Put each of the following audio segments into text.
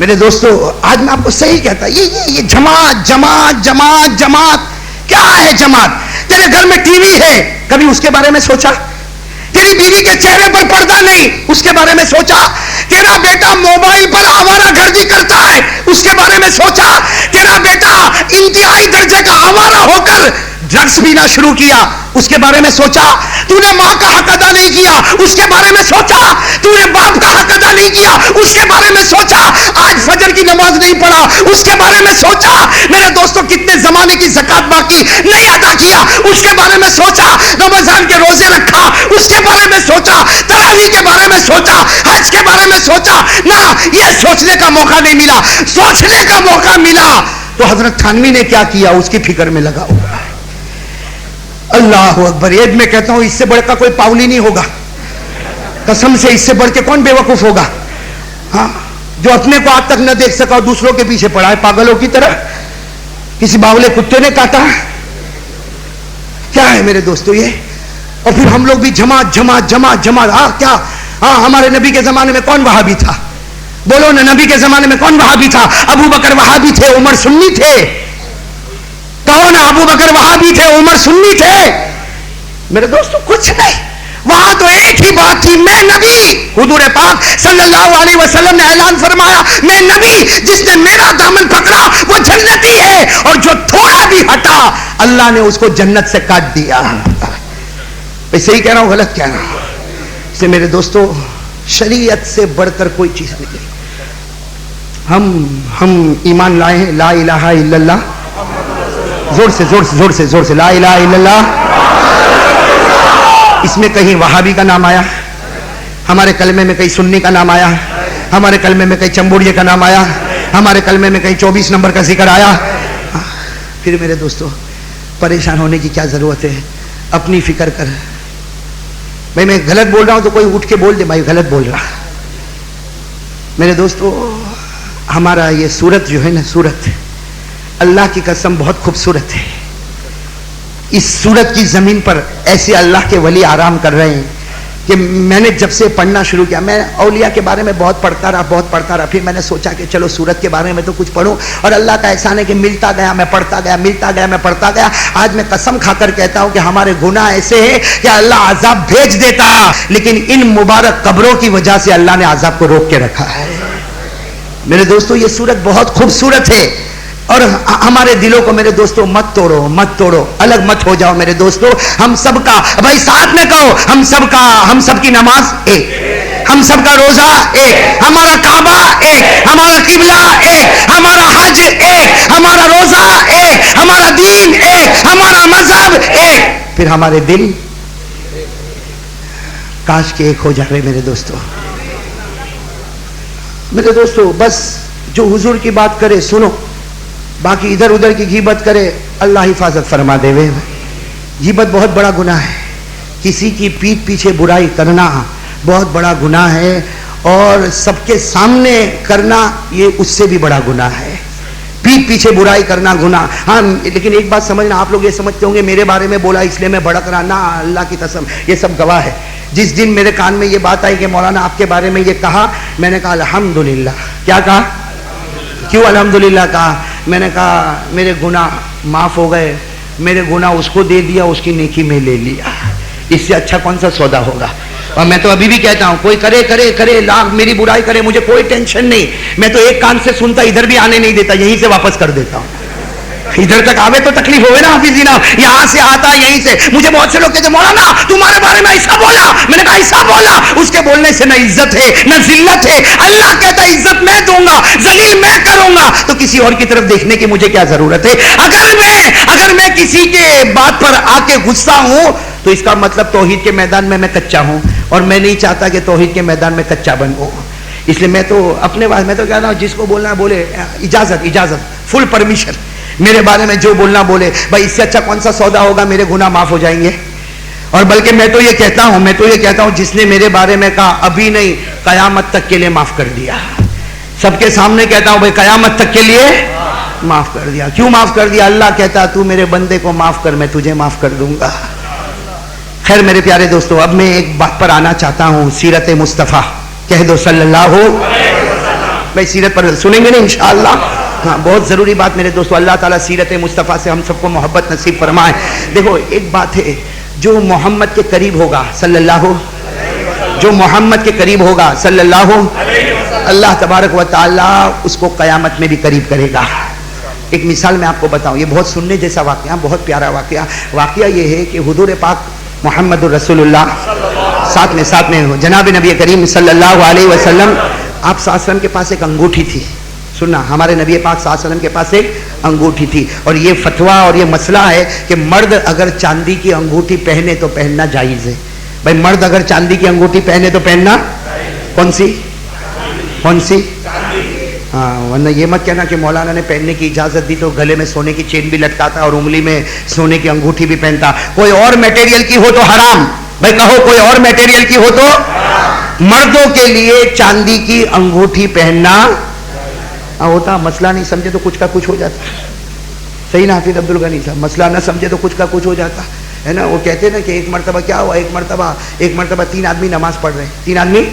میرے دوستو آج میں آپ کو صحیح کہتا یہ جماعت جماعت جماعت جماعت کیا ہے؟ جماعت تیرے گھر میں ٹی وی ہے، کبھی اس کے بارے میں سوچا؟ تیری بیوی کے چہرے پر پردہ نہیں، اس کے بارے میں سوچا؟ تیرا بیٹا موبائل پر آوارہ گردی کرتا ہے، اس کے بارے میں سوچا؟ تیرا بیٹا انتہائی درجے کا آوارہ ہو کر ڈرگس پینا شروع کیا، اس کے بارے میں سوچا؟ تو نے ماں کا حق ادا نہیں کیا، اس کے بارے میں سوچا؟ تو نے باپ کا حق ادا نہیں کیا، اس کے بارے میں سوچا؟ آج فجر کی نماز نہیں پڑھا، اس کے بارے میں سوچا؟ میرے دوستو کتنے زمانے کی زکات باقی نہیں ادا کیا، اس کے بارے میں سوچا؟ رمضان کے روزے رکھا، اس کے بارے میں سوچا؟ تراویح کے بارے میں سوچا؟ حج کے بارے میں سوچا؟ نہ، یہ سوچنے کا موقع نہیں ملا۔ سوچنے کا موقع ملا تو حضرت تھانوی نے کیا کیا، اس کی فکر میں لگا ہوا ہے۔ اللہ اکبر۔ ایک میں کہتا ہوں اس سے بڑھ کا کوئی پاؤلی نہیں ہوگا، قسم سے، اس سے بڑھ کے کون بے وقوف ہوگا؟ ہاں، جو اپنے کو آج تک نہ دیکھ سکا اور دوسروں کے پیچھے پڑا ہے پاگلوں کی طرح۔ کسی باولے کتے نے کاٹا؟ کیا ہے میرے دوستو یہ؟ اور پھر ہم لوگ بھی جماعت جماعت جماعت جماعت۔ کیا؟ ہمارے نبی کے زمانے میں کون وہابی تھا؟ بولو نا، نبی کے زمانے میں کون وہابی تھا؟ ابو بکر وہابی تھے، عمر سنی تھے۔ کہو نا، ابو بکر وہابی تھے، عمر سنی تھے۔ میرے دوستو کچھ نہیں، وہاں تو ایک ہی بات تھی، میں نبی۔ حضور پاک صلی اللہ علیہ وسلم نے اعلان فرمایا، میں نبی، جس نے میرا دامن پکڑا وہ جنتی ہے، اور جو تھوڑا بھی ہٹا اللہ نے اس کو جنت سے کاٹ دیا۔ میں صحیح کہہ رہا ہوں غلط کہہ رہا ہوں؟ اس لیے میرے دوستو شریعت سے بڑھ کر کوئی چیز نہیں۔ ہم ایمان لائے ہیں لا الہ الا اللہ، زور سے زور سے زور سے زور سے، لا الہ الا اللہ۔ اس میں کہیں وہابی کا نام آیا؟ ہمارے کلمے میں کہیں سنی کا نام آیا؟ ہمارے کلمے میں کہیں چمبوڑیے کا نام آیا؟ ہمارے کلمے میں کہیں 24 نمبر کا ذکر آیا؟ پھر میرے دوستو پریشان ہونے کی کیا ضرورت ہے؟ اپنی فکر کر۔ بھائی میں غلط بول رہا ہوں تو کوئی اٹھ کے بول دے بھائی غلط بول رہا۔ میرے دوستو ہمارا یہ سورت جو ہے نا، سورت اللہ کی قسم بہت خوبصورت ہے۔ اس سورت کی زمین پر ایسے اللہ کے ولی آرام کر رہے ہیں کہ میں نے جب سے پڑھنا شروع کیا، میں اولیاء کے بارے میں بہت پڑھتا رہا، پھر میں نے سوچا کہ چلو سورت کے بارے میں تو کچھ پڑھوں، اور اللہ کا احسان ہے کہ ملتا گیا، میں پڑھتا گیا۔ آج میں قسم کھا کر کہتا ہوں کہ ہمارے گناہ ایسے ہیں کہ اللہ عذاب بھیج دیتا، لیکن ان مبارک قبروں کی وجہ سے اللہ نے عذاب کو روک کے رکھا ہے۔ میرے دوستو یہ سورت بہت خوبصورت ہے، اور ہمارے دلوں کو میرے دوستو مت توڑو، الگ مت ہو جاؤ میرے دوستو۔ ہم سب کا، بھائی ساتھ میں کہو، ہم سب کی نماز ایک، ہم سب کا روزہ ایک، ہمارا کعبہ ایک، ہمارا قبلہ ایک، ہمارا حج ایک، ہمارا روزہ ایک، ہمارا دین ایک، ہمارا مذہب ایک، پھر ہمارے دل کاش کے ایک ہو جائے میرے دوستو۔ میرے دوستو بس جو حضور کی بات کرے سنو، باقی ادھر ادھر کی غیبت کرے اللہ حفاظت فرما دے۔ غیبت بہت بڑا گناہ ہے، کسی کی پیٹھ پیچھے برائی کرنا بہت بڑا گناہ ہے، اور سب کے سامنے کرنا یہ اس سے بھی بڑا گناہ ہے۔ پیٹھ پیچھے برائی کرنا گناہ، ہاں، لیکن ایک بات سمجھنا، آپ لوگ یہ سمجھتے ہوں گے میرے بارے میں بولا اس لیے میں بھڑک رہا، نہ، اللہ کی قسم یہ سب گواہ ہے۔ جس دن میرے کان میں یہ بات آئی کہ مولانا آپ کے بارے میں یہ کہا، میں نے کہا الحمدللہ۔ کیا کہا؟ کیوں الحمدللہ کہا؟ میں نے کہا میرے گناہ معاف ہو گئے، میرے گناہ اس کو دے دیا، اس کی نیکی میں لے لیا، اس سے اچھا کون سا سودا ہوگا؟ اور میں تو ابھی بھی کہتا ہوں کوئی کرے لاکھ میری برائی کرے، مجھے کوئی ٹینشن نہیں، میں تو ایک کان سے سنتا ادھر بھی آنے نہیں دیتا، یہیں سے واپس کر دیتا ہوں۔ ادھر تک آوے تو تکلیف ہوئے نا حافظ جی نا، یہاں سے آتا یہیں سے۔ مجھے بہت سے لوگ کہتے مولانا تمہارے بارے میں ایسا بولا، میں نے کہا ایسا بولا، اس کے بولنے سے نہ عزت ہے نہ ذلت ہے۔ اللہ کہتا ہے عزت میں دوں گا، ذلیل میں کروں گا، تو کسی اور کی طرف دیکھنے کی مجھے کیا ضرورت ہے؟ اگر میں کسی کے بات پر آ کے غصہ ہوں تو اس کا مطلب توحید کے میدان میں کچا ہوں، اور میں نہیں چاہتا کہ توحید کے میدان میں کچا بنوں۔ اس لیے میں تو اپنے بات میں تو کہتا ہوں جس کو بولنا ہے بولے، اجازت فل پرمیشن، میرے بارے میں جو بولنا بولے، بھائی اس سے اچھا کون سا سودا ہوگا؟ میرے گناہ معاف ہو جائیں گے۔ اور بلکہ میں تو یہ کہتا ہوں جس نے میرے بارے میں کہا ابھی نہیں، قیامت تک کے لیے معاف کر دیا۔ سب کے سامنے کہتا ہوں بھائی قیامت تک کے لیے معاف کر دیا۔ کیوں معاف کر دیا؟ اللہ کہتا تو میرے بندے کو معاف کر، میں تجھے معاف کر دوں گا۔ خیر میرے پیارے دوستو، اب میں ایک بات پر آنا چاہتا ہوں، سیرت مصطفیٰ، کہہ دو صلی اللہ بھائی سیرت پر سنیں گے نا انشاءاللہ. ہاں بہت ضروری بات میرے دوستو. اللہ تعالیٰ سیرت مصطفیٰ سے ہم سب کو محبت نصیب فرمائے. دیکھو ایک بات ہے, جو محمد کے قریب ہوگا صلی اللہ, جو محمد کے قریب ہوگا صلی اللہ, اللہ تبارک و تعالیٰ اس کو قیامت میں بھی قریب کرے گا. ایک مثال میں آپ کو بتاؤں, یہ بہت سننے جیسا واقعہ, بہت پیارا واقعہ. واقعہ یہ ہے کہ حضور پاک محمد الرسول اللہ ساتھ میں جناب نبی کریم صلی اللہ علیہ وسلم, آپ صلی اللہ علیہ وسلم کے پاس ایک انگوٹھی تھی. سننا, ہمارے نبی پاک صلی اللہ علیہ وسلم کے پاس ایک انگوٹھی تھی, اور یہ فتویٰ اور یہ مسئلہ ہے کہ مرد اگر چاندی کی انگوٹھی پہنے تو پہننا جائز ہے. بھائی مرد اگر چاندی کی انگوٹھی پہنے تو پہننا کون سی؟ ہاں, ورنہ یہ مت کہنا کہ مولانا نے پہننے کی اجازت دی تو گلے میں سونے کی چین بھی لٹکاتا اور انگلی میں سونے کی انگوٹھی بھی پہنتا. کوئی اور میٹیریل کی ہو تو حرام. بھائی کہو کوئی اور میٹیریل کی ہو تو. مردوں کے لیے چاندی کی انگوٹھی پہننا ہوتا, مسئلہ نہیں سمجھے تو کچھ کا کچھ ہو جاتا. صحیح نا حافظ عبد الغنی صاحب, مسئلہ نہ سمجھے تو کچھ کا کچھ ہو جاتا ہے نا. وہ کہتے ہیں نا کہ ایک مرتبہ کیا ہوا, ایک مرتبہ 3 آدمی نماز پڑھ رہے, 3 آدمی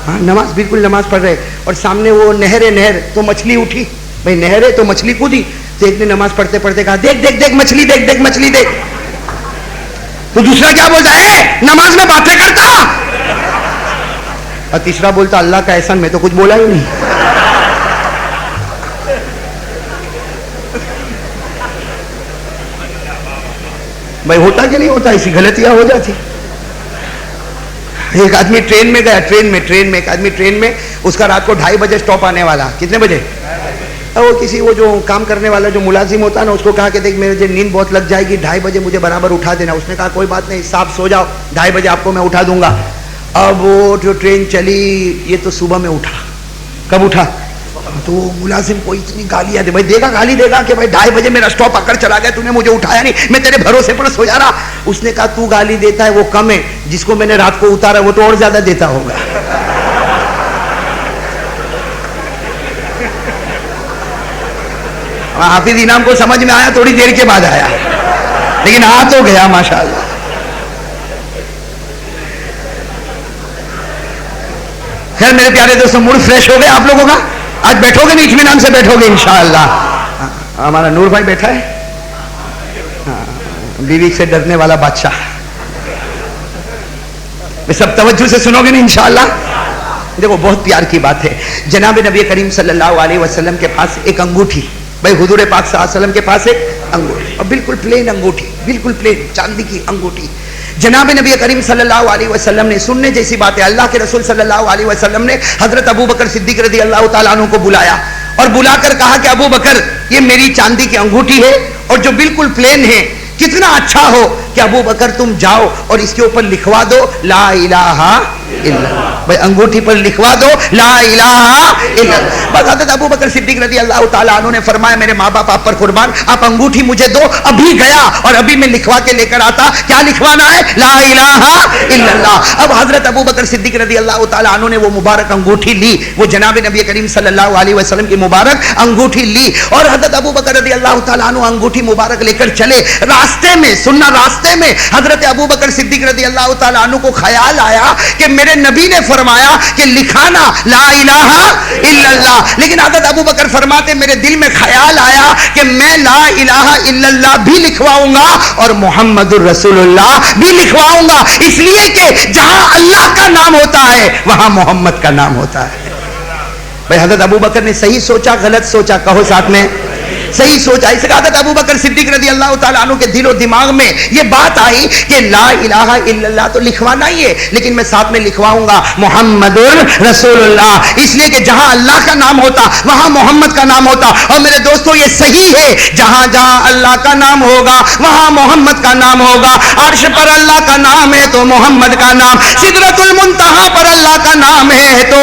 ہاں نماز, بالکل نماز پڑھ رہے, اور سامنے وہ نہر تو مچھلی اٹھی. بھائی نہر ہے تو مچھلی کودی, تو ایک نے نماز پڑھتے پڑھتے کہا دیکھ مچھلی دیکھ. تو دوسرا کیا بولتا ہے, نماز میں باتیں کرتا. اور تیسرا بولتا اللہ کا احسان, میں تو کچھ بولا ہی نہیں. بھائی ہوتا کہ نہیں ہوتا, ایسی غلطیاں ہو جاتی. ایک آدمی ٹرین میں گیا, ٹرین میں ایک آدمی ٹرین میں, اس کا رات کو 2:30 بجے اسٹاپ آنے والا. کتنے بجے؟ وہ جو کام کرنے والا جو ملازم ہوتا ہے نا, اس کو کہا کہ دیکھ میرے نیند بہت لگ جائے گی, 2:30 بجے مجھے برابر اٹھا دینا. اس نے کہا کوئی بات نہیں صاحب سو جاؤ, 2:30 بجے آپ کو میں اٹھا دوں گا. اب وہ جو ٹرین چلی, یہ تو صبح میں اٹھا. کب اٹھا؟ تو وہ ملازم کو اتنی گالیاں دے, بھائی گالی دے گا کہ بھائی 2:30 بجے میرا اسٹاپ آ کر چلا گیا, تو نے مجھے اٹھایا نہیں, میں تیرے بھروسے پر سو جا رہا. اس نے کہا تو گالی دیتا ہے وہ کم ہے, جس کو میں نے رات کو اتارا وہ تو اور زیادہ دیتا ہوگا. حافظ انعام کو سمجھ میں آیا, تھوڑی دیر کے بعد آیا, لیکن آ تو گیا ماشاءاللہ. خیر میرے پیارے دوستوں, موڈ فریش ہو گئے آپ لوگوں کا. آج بیٹھو گے نہیں, اطمینان سے بیٹھو گے انشاءاللہ. ہمارا نور بھائی بیٹھا ہے, بیوی سے ڈرنے والا بادشاہ. سب توجہ سے سنو گے نا انشاءاللہ. دیکھو بہت پیار کی بات ہے, جناب نبی کریم صلی اللہ علیہ وسلم کے پاس ایک انگوٹھی. بھائی حضور پاک صلی اللہ علیہ وسلم کے پاس ایک انگوٹھی, اور بالکل پلین انگوٹھی, بالکل پلین چاندی کی انگوٹھی. جناب نبی کریم صلی اللہ علیہ وسلم نے, سننے جیسی بات ہے, اللہ کے رسول صلی اللہ علیہ وسلم نے حضرت ابو بکر صدیق رضی اللہ تعالیٰ عنہ کو بلایا, اور بلا کر کہا کہ ابو بکر یہ میری چاندی کی انگوٹھی ہے, اور جو بالکل پلین ہے, کتنا اچھا ہو کہ ابو بکر تم جاؤ اور اس کے اوپر لکھوا دو لا الہ الا اللہ. بھائی انگوٹھی پر لکھوا دو لا الہ الا اللہ. بس حضرت ابو بکر صدیق رضی اللہ تعالیٰ عنہ نے فرمایا میرے ماں باپ آپ پر قربان, آپ انگوٹھی مجھے دو, ابھی گیا اور ابھی میں لکھوا کے لے کر آتا. کیا لکھوانا ہے؟ لا الہ الا اللہ. اب حضرت ابو بکر صدیق رضی اللہ تعالیٰ عنہ نے وہ مبارک انگوٹھی لی, وہ جناب نبی کریم صلی اللہ علیہ وسلم کی مبارک انگوٹھی لی, اور حضرت ابو بکر رضی اللہ تعالیٰ عنہ انگوٹھی مبارک لے کر چلے. راستے میں سننا, راستے میں حضرت ابو بکر صدیق رضی اللہ تعالیٰ عنہ کو خیال آیا کہ میرے نبی نے فرمایا کہ لکھانا لا الہ الا اللہ, لیکن حضرت ابو بکر فرماتے میرے دل میں خیال آیا کہ میں لا الہ الا اللہ بھی لکھواؤں گا اور محمد الرسول اللہ بھی لکھواؤں گا, اس لیے کہ جہاں اللہ کا نام ہوتا ہے وہاں محمد کا نام ہوتا ہے. بھائی حضرت ابو بکر نے صحیح سوچا غلط سوچا؟ کہو ساتھ میں, صحیح سوچا. اس لیے حضرت ابو بکر صدیق رضی اللہ تعالیٰ عنہ کے دل و دماغ میں یہ بات آئی کہ لا الہ الا اللہ تو لکھوانا ہی ہے, لیکن میں ساتھ میں لکھواؤں گا محمد رسول اللہ, اس لیے کہ جہاں اللہ کا نام ہوتا وہاں محمد کا نام ہوتا. اور میرے دوستو یہ صحیح ہے, جہاں جہاں اللہ کا نام ہوگا وہاں محمد کا نام ہوگا. عرش پر اللہ کا نام ہے تو محمد کا نام, سدرۃ المنتہا پر اللہ کا نام ہے تو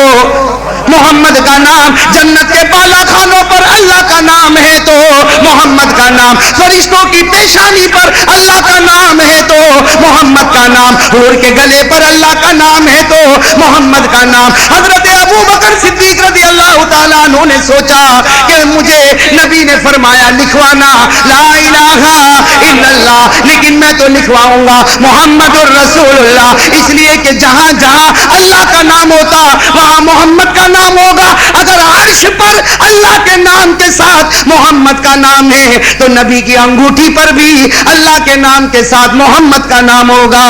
محمد کا نام, جنت کے بالا خانوں پر اللہ کا نام ہے تو محمد کا نام, فرشتوں کی پیشانی پر اللہ کا نام ہے تو محمد کا نام, حور کے گلے پر اللہ کا نام ہے تو محمد کا نام. حضرت ابو بکر صدیق رضی اللہ تعالیٰ عنہ نے سوچا کہ مجھے نبی نے فرمایا لکھوانا لا الہ الا اللہ, لیکن میں تو لکھواؤں گا محمد الرسول اللہ, اس لیے کہ جہاں جہاں اللہ کا نام ہوتا وہاں محمد کا نام ہوگا. اگر عرش پر اللہ کے نام کے ساتھ محمد کا نام ہے تو نبی کی انگوٹھی پر بھی اللہ کے نام کے ساتھ محمد کا نام ہوگا.